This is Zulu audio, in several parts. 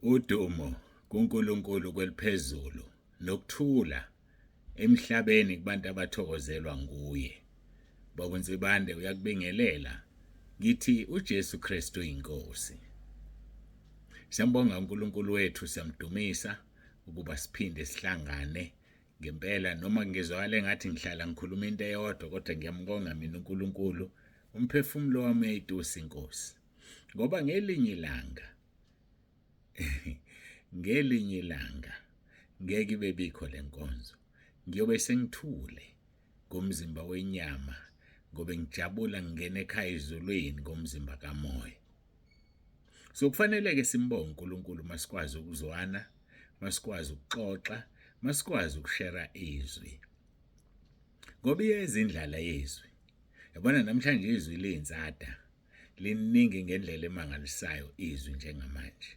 Udumo kuNkulunkulu kweliphezulu nokuthula emhlabeni kubantu abathokozelwa nguye. Baba Nsibande uyakubingelela ngithi uJesu Kristu inkosi. Siyambonga uNkulunkulu wethu, siyamdumisa ukuba siphinde sihlangane ngempela, noma ngizwakala engathi ngihlala ngikhuluma into eyodwa, kodwa ngiyambonga mina uNkulunkulu, umphefumulo wami uyayitusa inkosi. Ngoba ngelinye ilanga ngeke ibe bikho lenkonzo, ngiyobe sengithule ngomzimba wenyama, ngobe ngijabula ngingena ekhaya ezulwini ngomzimba kamoya. So kufanele ke simbonge uNkulunkulu masikwazi ukuzwana, masikwazi ukuxoxa, masikwazi ukushare izwi. Ngoba iyezindlala yezwi. Yabona namhlanje izwi liyinsada, liningi ngendlela emangalisayo izwi njengamanje.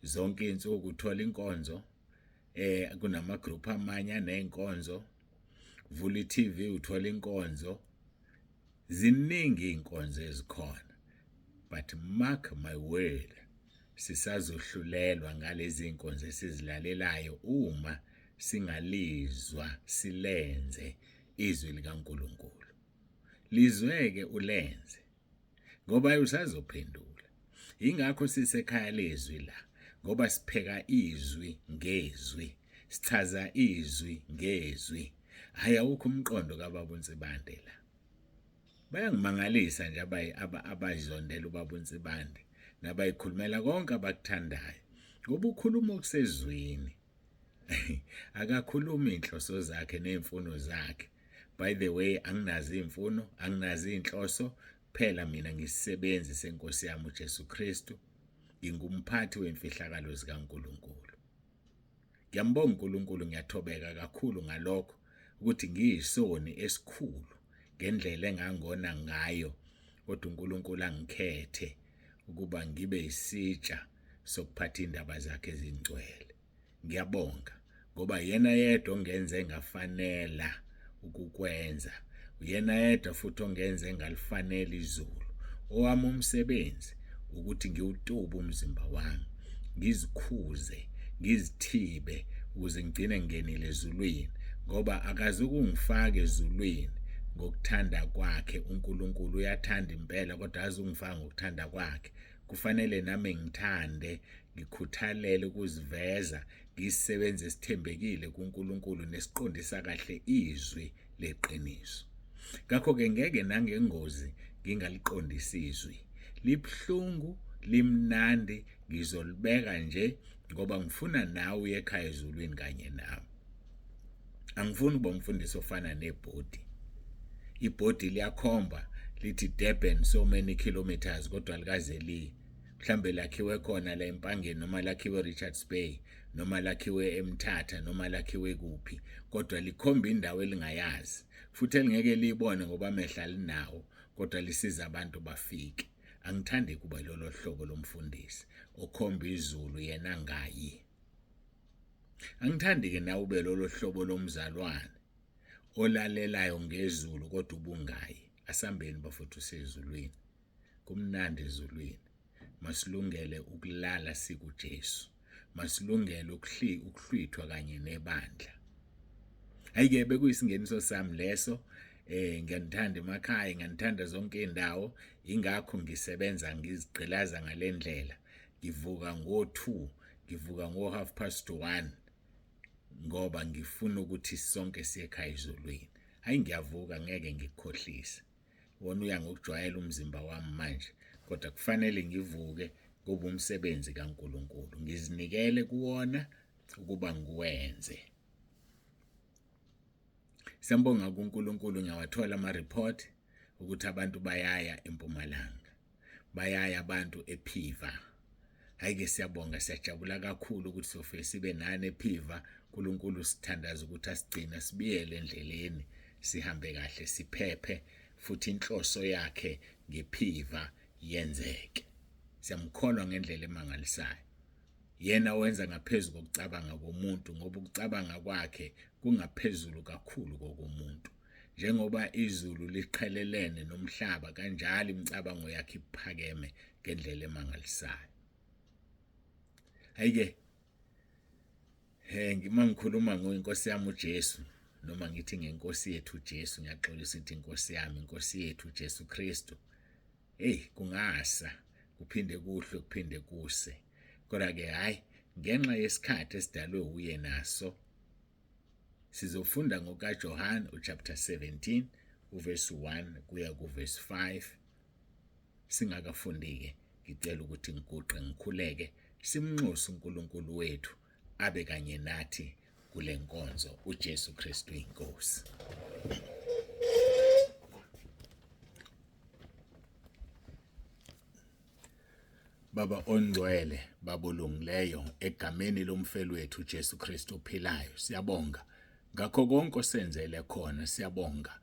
Zonke insuku uthola inkonzo, kunama group amanye anenkonzo, vula iTV uthola inkonzo. Ziningi inkonzo ezikhona. But mark my word, sisazohlulelwa ngalezi inkonzo esizilalelayo uma singalizwa silenze izwi likaNkulunkulu. Lizweke ulenze, ngoba usazophendula. Ingakho sisekhaya lezwi la, ngoba sipheka izwi ngezwi, sichaza izwi ngezwi. Awukho umqondo kaBaba uNsibande la. Bayangimangalisa nje abayizondela uBaba uNsibande nabayikhulumela konke abakuthandayo, ngoba ukhuluma okusezwini. Akakhulumi inhloso zakhe nemfuno zakhe. By the way, anginazi imfuno, anginazi inhloso, phela mina ngisisebenzi senkosi yami uJesu Kristu, ngingumphathi wemfihlakalo zikaNkulunkulu. Ngiyambonga uNkulunkulu, ngiyathobeka kakhulu ngalokho ukuthi ngiyisoni esikhulu ngendlela engangona ngayo, kodwa uNkulunkulu angikhethe ukuba ngibe isitsha sokuphatha indaba zakhe ezingcwele. Ngiyabonga ngoba yena yedwa ongenze ngafanela ukukwenza, uyena yedwa futhi ongenze ngalifanele izulu. Owami umsebenzi ukuthi ngiwutuba umzimba wami, ngizikhuze, ngizithibe ukuze ngigcine ngingenile ezulwini, ngoba akazukungifaka ezulwini ngokuthanda kwakhe. uNkulunkulu uyathanda impela, kodwa azungifaka ngokuthanda kwakhe. Kufanele nami ngithande, ngikhuthalele ukuziveza, ngisisebenze esithembekile kuNkulunkulu nesiqondisa kahle izwi leqiniso. Ngakho ke ngeke nangengozi ngingaliqondisa izwi. Libhlungu, limnandi, ngizolibeka nje ngoba ngifuna nawe uye ekhaya ezulwini kanye nami. Angifuni ukuba umfundisi ofana nebhodi. Ibhodi liyakhomba lithi Durban so many kilometers, kodwa likaze li mhlambe lakhiwe khona la eMpangeni, noma lakhiwe Richards Bay, noma lakhiwe eMthatha, noma lakhiwe kuphi, kodwa likhomba indawo elingayazi, futhi elingeke libone ngoba amehla linawo, kodwa lisiza abantu bafike. Angithandi kuba lolo hlobo lomfundisi okhomba izulu yena ngayi. Angithandi ke nawe ube lolo hlobo lomzalwane olalelayo ngezulu kodwa ubungayi. Asambeni bafuthu sezulwini, kumnandi ezulwini. Masilungele ukulala sikuJesu, masilungele ukuhlwithwa kanye nebandla. Hayike bekuyisingeniso sami leso. Ngiyathanda emakhaya, ngiyathanda zonke indawo, ingakho ngisebenza ngizigqilaza ngalendlela. Ngivuka ngo2, ngivuka ngo1:30, ngoba ngifuna ukuthi sonke siye ekhaya ezulwini. Hayi ngiyavuka, ngeke ngikukhohlise. Wona uya ngokujwayela umzimba wami manje, kodwa kufanele ngivuke ngoba umsebenzi kaNkulunkulu ngizinikele kuwona ukuba ngiwenze. Siyambonga kuNkulunkulu, ngiyawathola ama-report ukuthi abantu bayaya eMpumalanga, bayaya abantu ePhiva. Hayike siyabonga, siyajabula kakhulu ukuthi sofike sibe nani ePhiva. uNkulunkulu sithandaza ukuthi asigcina sibiyele endleleni, sihambe kahle, siphephe, futhi inhloso yakhe ngePhiva yenzeke. Siyamkholwa ngendlela emangalisayo. Yena wenza ngaphezulu kokucabanga komuntu, ngoba ukucabanga kwakhe kungaphezulu kakhulu kokumuntu. Njengoba izulu liqhelelene nomhlaba, kanjalo imicabango yakhe iphakeme ngendlela emangalisayo. Hayike ngikhuluma ngoInkosi yami uJesu noma ngithi ngenkosi yethu uJesu, ngiyaxolisa ukuthi inkosi yami, inkosi yethu uJesu Kristu. Kungasa kuphinde kuhle kuphinde kuse. Kodwa ke hayi, ngenxa yesikhathi esidalwe uye naso, sizofunda ngokaJohane uchapter 17 uverse 1 kuya kuverse 5. Singakafundi-ke ngicela ukuthi ngiguqe ngikhuleke simnxusa uNkulunkulu wethu abe kanye nathi kule nkonzo. uJesu Kristu inkosi. Baba ongcwele, babulungileyo, egameni lomfelo wethu uJesu Kristu ophilayo, siyabonga ngakho konke osenzele khona. Siyabonga,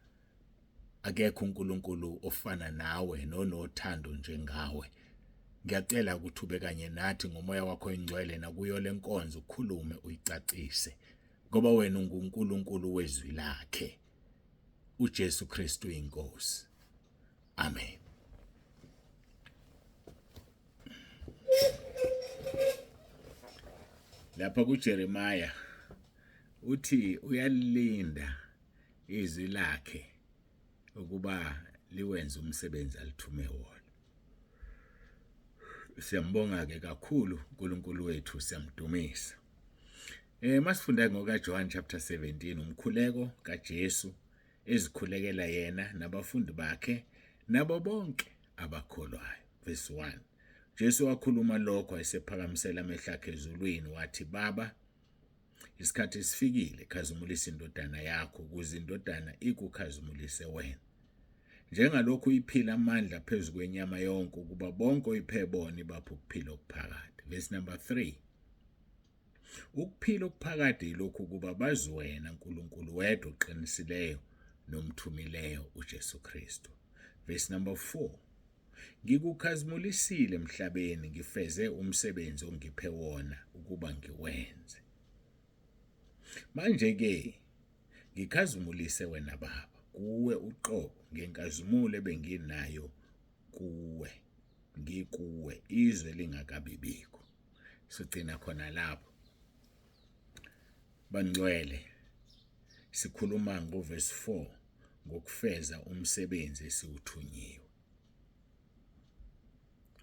akekho uNkulunkulu ofana nawe nonothando njengawe. Ngiyacela ukuthi ube kanye nathi ngomoya wakho oyingcwele nakuyo le nkonzo, ukhulume uyicacise, ngoba wena unguNkulunkulu wezwi lakhe. uJesu Kristu inkosi. Amen. Lapha kuJeremiah uthi uyalilinda izwi lakhe ukuba liwenze umsebenzi alithume wona. Siyambonga ke kakhulu uNkulunkulu wethu, siyamdumisa. Masifunda ngokaJohn chapter 17, umkhuleko kaJesu ezikhulekela yena nabafundi bakhe nabo bonke abakholwayo. Verse 1. Jesu wakhuluma lokho esephakamisela amehlo akhe ezulwini wathi, Baba, isikhathi sifikile, khazimulisa indodana yakho ukuze indodana ikukhazimulise wena. Njengalokhu iphila amandla phezu kwenyama yonke ukuba bonke oyiphe bona ibaphe ukuphila okuphakade. Verse number 3. Ukuphila okuphakade yilokhu ukuba bazi wena Nkulunkulu wedwa oqinisileyo nomthumileyo uJesu Kristu. Verse number 4. Ngikukhazimulisile emhlabeni, ngifeze umsebenzi ongiphe wona ukuba ngiwenze. Manje-ke ngikhazimulise wena Baba, kuwe uqobo ngenkazimulo ebenginayo kuwe, ngikuwe izwe lingakabibikho. Sigcina khona lapho. Bangcwele, sikhuluma ngoverse 4 ngokufeza umsebenzi esiwuthunyiwe.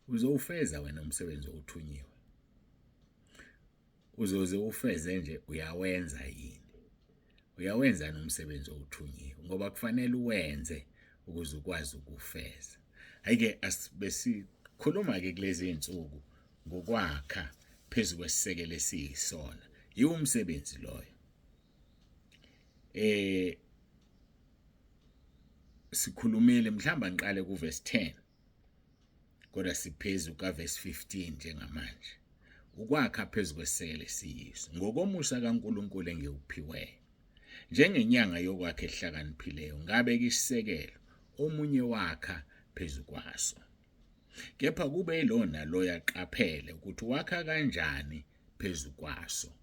Uzowufeza wena umsebenzi owuthunyiwe? Uzoze ufeze nje uyawenza yini? Uyawenza nomsebenzi owuthunyiwe, ngoba kufanele uwenze ukuze ukwazi ukufeza. Hayike besikhuluma ke kulezi insuku ngokwakha phezu kwesisekelo esiyisona. Yiwo umsebenzi loyo. Sikhulumile mhlamba ngiqale kuverse 10 kodwa siphezulu kaverse 15 njengamanje. Ukwakha phezu kwesisekelo esiyiso ngokomusa kaNkulunkulu engiyuphiwe. Njengenyanga yokwakha ehlakaniphileyo ngabeka isisekelo, omunye wakha phezu kwaso. Kepha kube yilona lo yaqaphele ukuthi wakha kanjani phezu kwaso.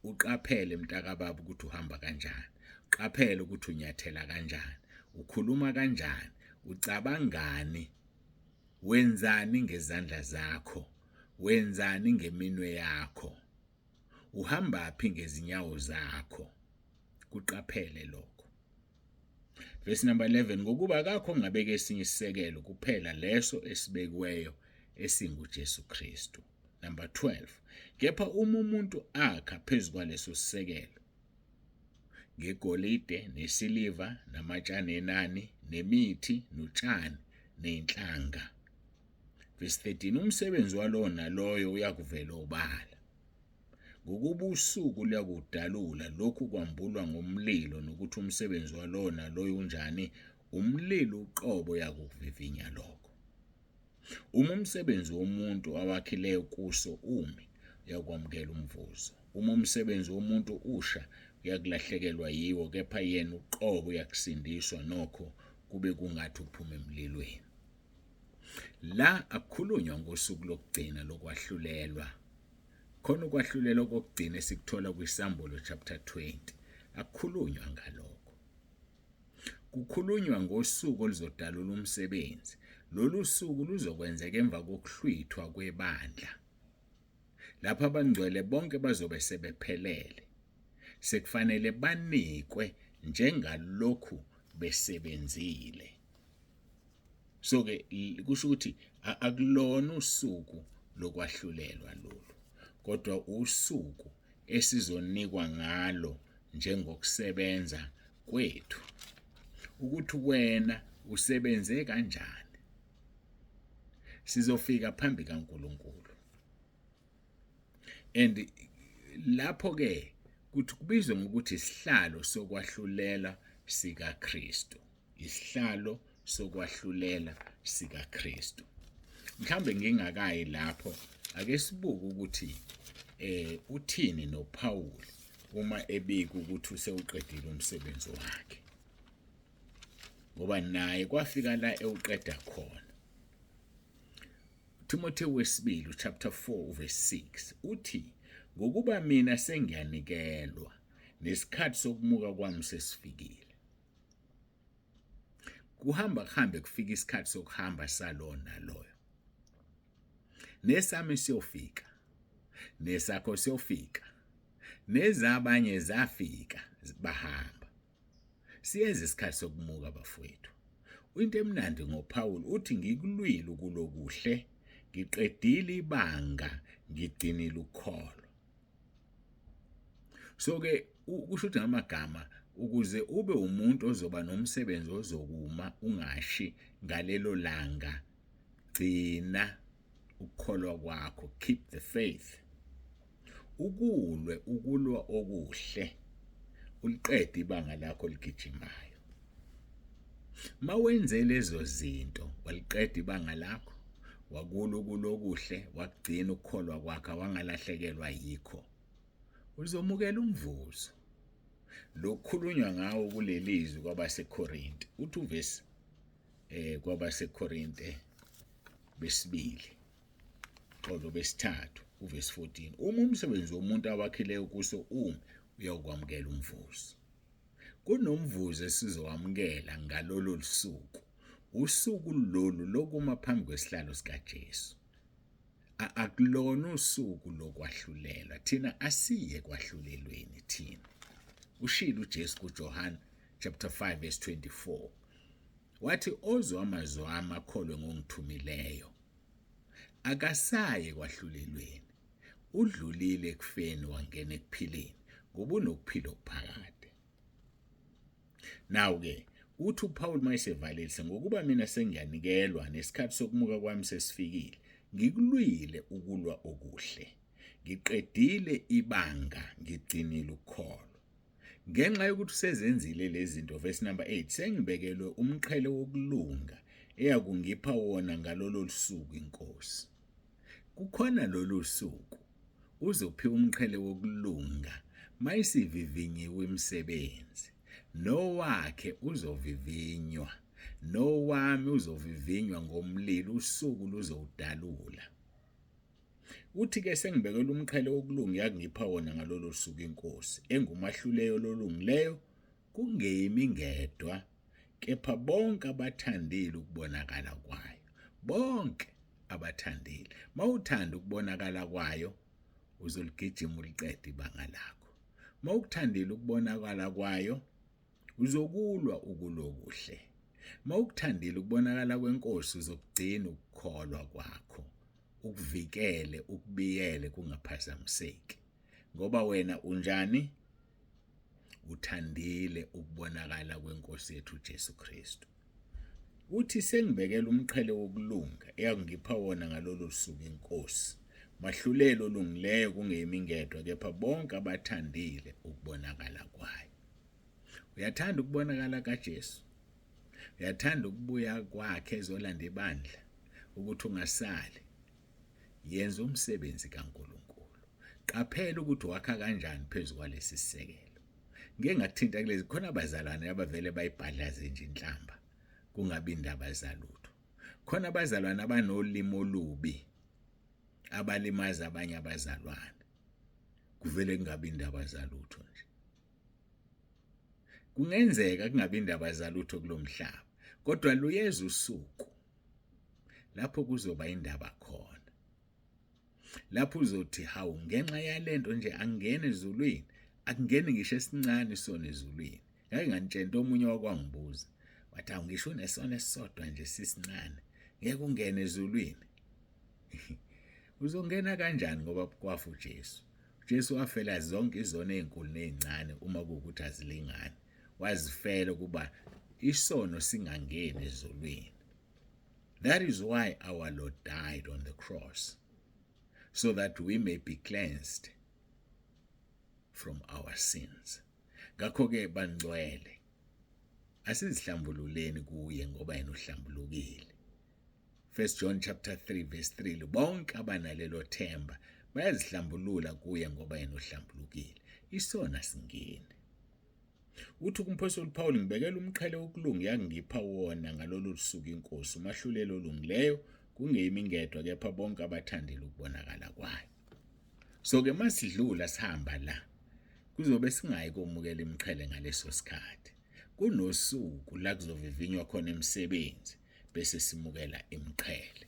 Uqaphele mntakababa ukuthi uhamba kanjani. Uqaphele ukuthi unyathela kanjani. Ukhuluma kanjani. Ucabangani. Wenzani ngezandla zakho. Wenzani ngeminwe yakho. Uhamba phi ngezinyawo zakho. Kuqaphele lokho. Verse number 11. Ngokuba akakho ngabeka esinye isisekelo kuphela leso esibekiweyo esinguJesu Kristu. Number 12. Kepha uma umuntu akha phezu kwaleso sisekelo ngegolide nesiliva namatshana enani nemithi notshani nenhlanga. Verse 13. Umsebenzi walowo naloyo uyakuvela obala. Ngokuba usuku luyakudalula lokhu kwambulwa ngomlilo, nokuthi umsebenzi walowo naloyo unjani, umlilo uqobo yakuvivinya lokho. Uma umsebenzi womuntu awakhileyo kuso umi, uyakwamukela umvuzo. Uma umsebenzi womuntu usha, uyakulahlekelwa yiwo, kepha yena uqobo uyakusindiswa, nokho kube kungathi uphuma emlilweni. La akukhulunywa ngosuku lokugcina lokwahlulelwa. Khona ukwahlulelwa kokugcina esikuthola kwiSambulo chapter 20. Akukhulunywa ngalokho. Kukhulunywa ngosuku oluzodalula umsebenzi. Lolu suku luzokwenzeka emva kokuhlwithwa kwebandla. lapho abangcwele bonke bazobe sebephelele, sekufanele banikwe njengalokhu besebenzile. So ke kusho ukuthi akulona usuku lokwahlulelwa lolu, kodwa usuku esizonikwa ngalo njengokusebenza kwethu, ukuthi wena usebenze kanjani. Sizofika phambi kaNkulunkulu, and lapho ke kuthi kubizwe ngokuthi isihlalo sokwahlulela sika Kristu, isihlalo sokwahlulela sika Kristu. Mhlambe ngingakayi lapho, ake sibuke ukuthi uthini noPaul uma ebika ukuthi usewuqedile umsebenzi wakhe, ngoba naye kwafika la ewuqeda khona. Timotheo wesibili chapter 4 verse 6 uthi, ngokuba mina sengiyanikelwa nesikhathi sokumuka kwami sesifikile. Kuhambe kufika isikhathi sokuhamba salo naloyo. Nesami siyofika, nesakho siyofika, nezabanye zafika bahamba. Siyeza isikhathi sokumuka bafowethu. Into emnandi ngoPaul uthi ngikulwile ukulokuhle, ngiqedile ibanga, ngigcinile ukholo. So ke kusho ukuthi ngamagama, ukuze ube umuntu ozoba nomsebenzi ozokuma ungashi ngalelo langa, gcina ukukholwa kwakho, keep the faith. Ukulwa okuhle, uliqede ibanga lakho ligijimayo. Mawenze lezo zinto, waliqeda ibanga lakho, wakulwa okuhle, wagcina ukukholwa kwakho, wangalahlekelwa yikho, uzomukela umvuzo. Lokukhulunywa ngawo kulelizwi kwabaseKorinte, uthi uvesi kwabaseKorinte besibili xolo besithathu uvesi 14, uma umsebenzi womuntu awakhileyo kuso uyakwamukela umvuzo. Kunomvuzo esizowamukela ngalolo suku, usuku lolu lokuma phambi kwesihlalo sikaJesu. Akulona usuku lokwahlulelwa, thina asiye kwahlulelweni thina. Ushilo uJesu kuJohana chapter 5 verse 24 wathi, ozwa amazwi ami akholwe ngongithumileyo akasaye kwahlulelweni, udlulile ekufeni wangena ekuphileni, ngoba unokuphila okuphakade. Now ke uthi uPaul mayesevalelise, ngokuba mina sengiyanikelwa nesikhathi sokumuka kwami sesifikile, ngikulwile ukulwa okuhle, ngiqedile ibanga, ngigcinile ukholo. Ngenxa yokuthi usezenzile lezi zinto, verse number 8, sengibekelwe umqhele wokulunga eyakungipha wona ngalolo suku iNkosi. Kukhona lolu suku uzophiwa umqhele wokulunga mayisivivinyiwe imisebenzi. Nowakhe uzovivinywa, nowami uzovivinywa ngomlilo, usuku luzowudalula. Uthi ke sengibekelwe umqhele wokulunga yakungipha wona ngalolo suku iNkosi, engumahluleyo lolungileyo, kungeyimi ngedwa, kepha bonke abathandile ukubonakala kwayo. Bonke abathandile. Mawuthanda ukubonakala kwayo, uzoligijima uliqede ibanga lakho. Mawukuthandile ukubonakala kwayo, uzokulwa ukulokuhle. Mawukuthandile ukubonakala kweNkosi, uzokugcina ukukholwa kwakho, ukuvikele, ukubiyele kungaphazamiseki. Ngoba wena unjani? Uthandile ukubonakala kweNkosi yethu Jesu Kristu. Uthi sengibekela umqhele wokulunga eyakungipha wona ngalolo suku iNkosi, mahlulelo olungileyo kungeyimi ngedwa, kepha bonke abathandile ukubonakala kwayo. Uyathanda ukubonakala kaJesu? Uyathanda ukubuya kwakhe ezolanda ibandla ukuthi ungasali? Yenza umsebenzi kaNkulunkulu. Qaphela ukuthi wakha kanjani phezulu kwalesi sisekelo. Ngeke ngakuthinta kulezi, khona abazalwane abavele bayibhadlaze nje inhlamba kungabi indaba zalutho. Khona abazalwane abanolimo olubi abalimaza abanye abazalwane, kuvele kungabi indaba zalutho nje. Kungenzeka kungabi indaba zalutho kulomhlaba, kodwa luyeza usuku lapho kuzoba indaba khona. Lapho uzothi hawu ngenxa yalento nje angene ezulwini, akungeni ngisho esincane isona ezulwini. Ngeke nganitshela omunye wakwangibuza wathi awungisho unesona esisodwa nje sisincane ngeke ungene ezulwini. Uzongena kanjani ngoba kwafa uJesu? uJesu wafela zonke izona ezinkulu nezincane uma kuwukuthi azilingani. Wazifela kuba isono singangeni ezulwini. That is why our Lord died on the cross, so that we may be cleansed from our sins. Ngakho-ke bangcwele, asizihlambululeni kuye ngoba yena uhlambulukile. 1 John chapter 3 verse 3, bonke abanalelo themba bayazihlambulula kuye ngoba yena uhlambulukile. Isona singeni. Uthi kumpostoli Paul, ngibekela umqhele wokulunga yangipha wona ngalolu suku inkosi, umahlulelo olungileyo kungeyimi ingedwa kepha bonke abathandile ukubonakala kwayo. So ke masidlula sihamba la, kuzobe singayi komukela imqhele ngaleso sikhathi. Kunosuku la kuzovivinywa khona imisebenzi bese simukela imqhele.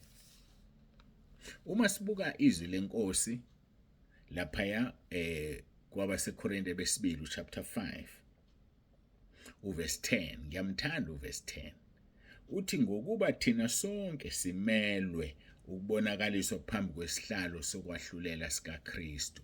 Uma sibuka izwi lenkosi lapha kwabaseKorinte besibili chapter 5 uverse 10, ngiyamthanda uverse 10. Uthi ngokuba thina sonke simelwe ukubonakaliswa phambi kwesihlalo sokwahlulela sikaKristu.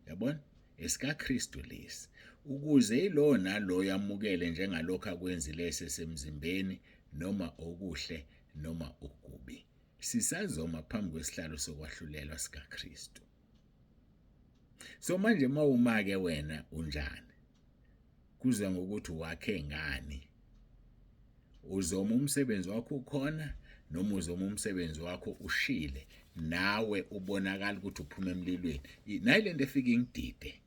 Yabona? EsikaKristu lesi. Ukuze ilo nalo yamukele njengalokho akwenzile sesemzimbeni noma okuhle noma okubi. Sisazoma phambi kwesihlalo sokwahlulelwa sikaKristu. So manje mawuma-ke wena unjani? Kuza ngokuthi wakhe ngani. Uzoma umsebenzi wakho ukhona noma uzoma umsebenzi wakho ushile nawe ubonakala ukuthi uphuma emlilweni. Nayilento efika ingidide.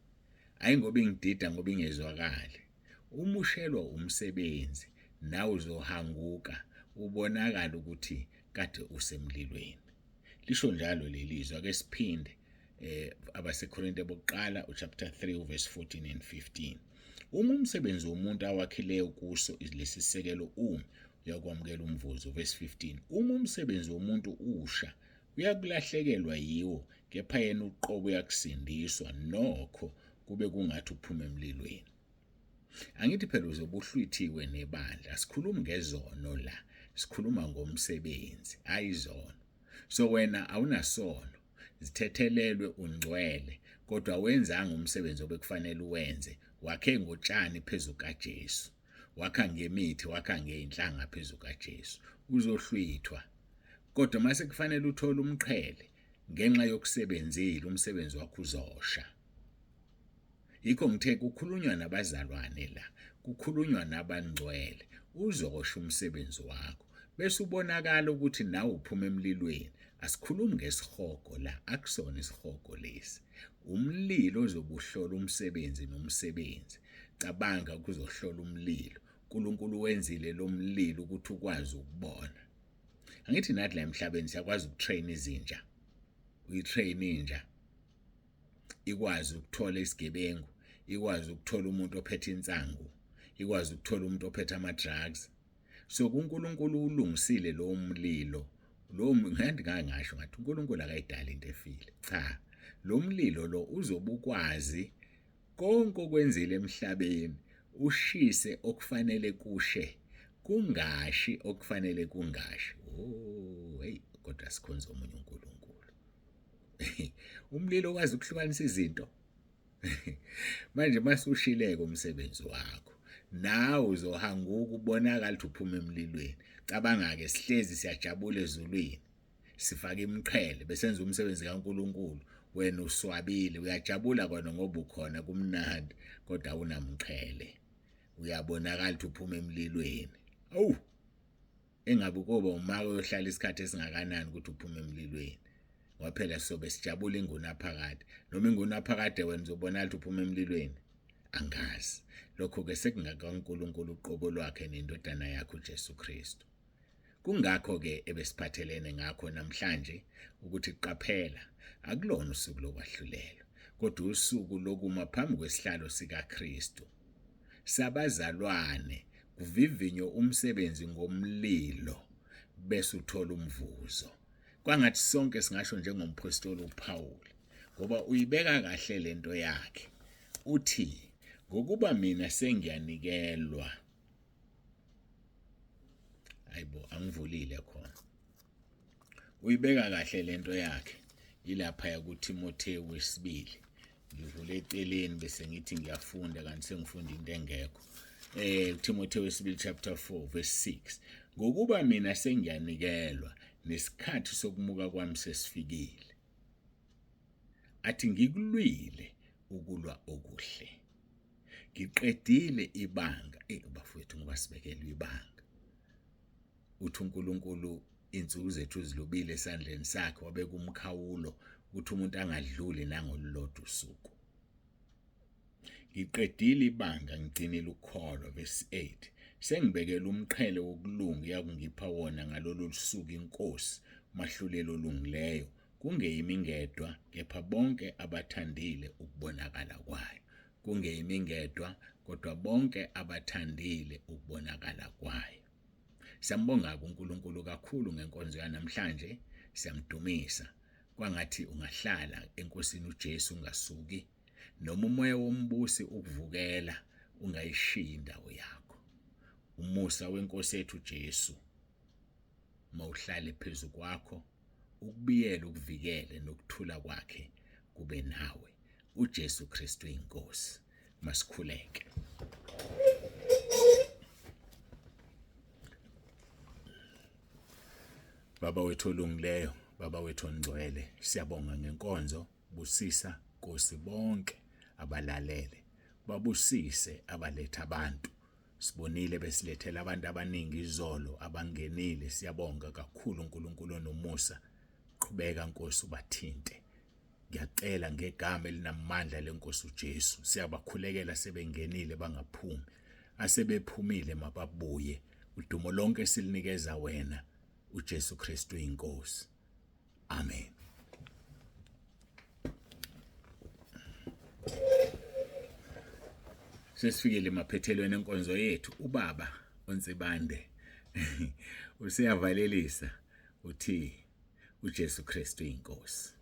Hayi ngoba ingidida ngoba ingezwakali. Uma ushelwa umsebenzi nawe uzohanguka ubonakala ukuthi kade usemlilweni. Lisho njalo lelizwi. Ake siphinde abaseKorinte bokuqala chapter 3 verse 14 and 15. Uma umsebenzi womuntu awakhileyo kuso lesisekelo uyakwamukela umvuzo. Verse 15. Uma umsebenzi womuntu usha uyakulahlekelwa yiwo, kepha yena uqobo uyakusindiswa nokho kube kungathi uphuma emlilweni. Angithi phela uzobuhlwithiwe nebandla. Sikhuluma ngezono la, sikhuluma ngomsebenzi, ayizono. So wena awunasono, zithethelelwe ungcwele, kodwa wenzanga umsebenzi obekufanele uwenze. Wakhe ngotshani phezu kaJesu, wakha ngemithi, wakha ngeinhlanga phezu kaJesu. Uzohlwithwa. Kodwa mase kufanele uthole umqhele ngenxa yokusebenzile, umsebenzi wakho uzosha. Yikho ngithe kukhulunywa nabazalwane la, kukhulunywa nabangcwele, uzosha umsebenzi wakho. Bese ubonakala ukuthi nawe uphuma emlilweni. Asikhulumi ngesihogo la, akusona isihogo lesi. Umlilo ozobuhlola umsebenzi nomsebenzi. Cabanga ukuzohlola umlilo. uNkulunkulu wenzile lo mlilo ukuthi ukwazi ukubona. Angithi nathi la emhlabeni siyakwazi ukutrain izinja. Uyitrain inja ikwazi ukuthola isigebengu, ikwazi ukuthola umuntu ophethe insangu, ikwazi ukuthola umuntu ophethe ama drugs. So uNkulunkulu ulungisile lo mlilo. Lo ngasho ngathi uNkulunkulu akayidala into efile. Cha, lo mlilo lo uzobukwazi konke okwenzile emhlabeni, ushise okufanele kushe, kungashi okufanele kungashi. Oh, hey, kodwa sikhonza omunye uNkulunkulu. Umlilo ukwazi ukuhlukanisa izinto. Manje masushileke umsebenzi wakho, nawe uzohanguka ubonakala ukuthi uphuma emlilweni. Cabanga ke sihlezi siyajabula ezulwini, sifaka imqhele besenza umsebenzi kaNkulunkulu. Wena uswabile, uyajabula kona ngoba ukhona kumnandi, kodwa awunamqhele. Uyabonakala ukuthi uphuma emlilweni. Awu, engabe kuba umake uyohlala isikhathi esingakanani ukuthi uphuma emlilweni. Waphela sobe sijabula ingunaphakade, noma ingunaphakade wena uzobonakala ukuthi uphuma emlilweni. Angazi. Lokho ke sekungakaNkulunkulu uqobo lwakhe nendodana yakhe uJesu Kristu. Kungakho ke ebesiphathelene ngakho namhlanje ukuthi qaphela, akulona usuku lokwahlulelwa, kodwa usuku lokuma phambi kwesihlalo sikaKristu. Sabazalwane kuvivinyo umsebenzi ngomlilo bese uthola umvuzo. kwangathi sonke singasho njengomphostoli uPaul, ngoba uyibeka kahle lento yakhe. Uthi ngokuba mina sengiyanikelwa, hayibo angivulile khona, uyibeka kahle lento yakhe ilapha yakuTimotheo wesibili. Ngivule eceleni bese ngithi ngiyafunda kanti sengifunda into engekho. Timotheo wesibili chapter 4 verse 6. Ngokuba mina sengiyanikelwa nesikhathi sokumuka kwami sesifikile. Athi ngikulwile ukulwa okuhle. Ngiqedile ibanga, bafowethu ngoba sibekelwe ibanga. Uthi uNkulunkulu insuku zethu zilubile esandleni sakhe, wabeka umkhawulo ukuthi umuntu angadluli nangolulodwa usuku. Ngiqedile ibanga ngigcinile ukholo verse 8. Sengibekela umqhele wokulunga yakungipha wona ngalolu suku inkosi mahlulelo olungileyo, kungeyimi ngedwa kepha bonke abathandile ukubonakala kwayo. Kungeyimi ngedwa kodwa bonke abathandile ukubonakala kwayo. Siyambonga uNkulunkulu kakhulu ngenkonzo yanamhlanje, siyamdumisa. Kwangathi ungahlala enkosini uJesu ungasuki, noma umoya wombusi ukuvukela ungayishiya indawo yakho. Umusa wenkosi yethu uJesu mawuhlale phezu kwakho, ukubiyela, ukuvikele nokuthula kwakhe kube nawe. uJesu Kristu inkosi. Masikhuleke. Baba wethu olungileyo, Baba wethu ongcwele, siyabonga ngenkonzo. Busisa Nkosi bonke abalalele, babusise abaletha abantu. Sibonile besilethela abantu abaningi izolo abangenile. Siyabonga kakhulu uNkulunkulu onomusa. Qhubeka Nkosi ubathinte. Ngiyacela ngegama elinamandla lenkosi uJesu, siyabakhulekela sebengenile bangaphumi, asebephumile mababuye. Udumo lonke silinikeza wena uJesu Kristu inkosi. Amen. Sesifikile emaphethelweni enkonzo yethu. Ubaba Onsibande usiyavalelisa uthi uJesu Kristu inkosi.